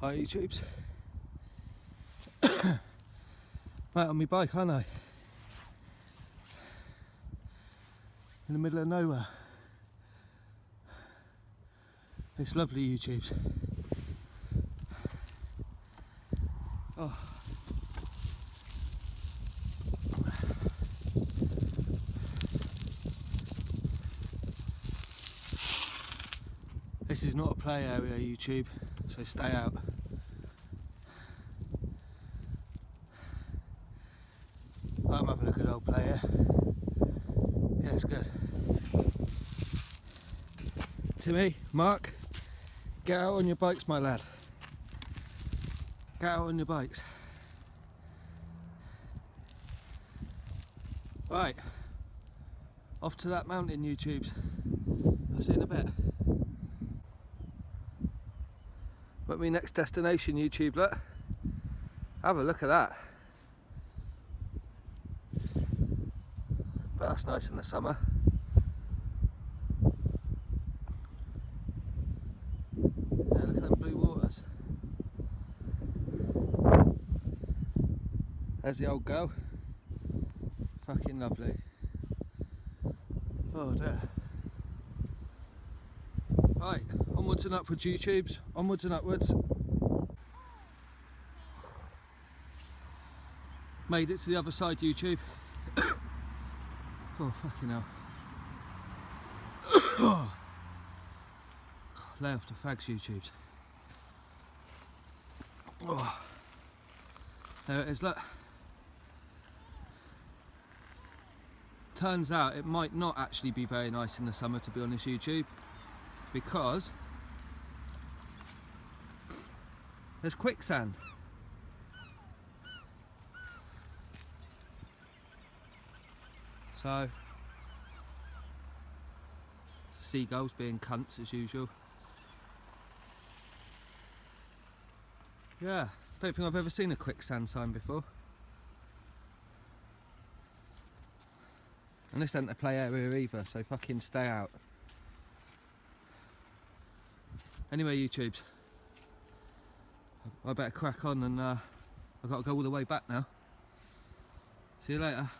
Hi YouTubes. Out on my bike, aren't I? In the middle of nowhere. It's lovely, YouTubes. Oh. This is not a play area, YouTube, so stay out. I'm having a good old play here. Yeah, it's good. Timmy, Mark, get out on your bikes, my lad. Get out on your bikes. Right, off to that mountain, YouTubes. I'll see you in a bit. But my next destination, YouTube, look. Have a look at that. But that's nice in the summer. Yeah, look at them blue waters. There's the old girl. Fucking lovely. Oh dear. Right, onwards and upwards, YouTubes. Onwards and upwards. Made it to the other side, YouTube. Oh, fucking hell. Lay off the fags, YouTubes. Oh. There it is, look. Turns out it might not actually be very nice in the summer, to be honest, YouTube, because there's quicksand. So, seagulls being cunts as usual. Yeah, don't think I've ever seen a quicksand sign before. And this ain't a play area either, so fucking stay out. Anyway, YouTubes, I better crack on, and I've got to go all the way back now. See you later.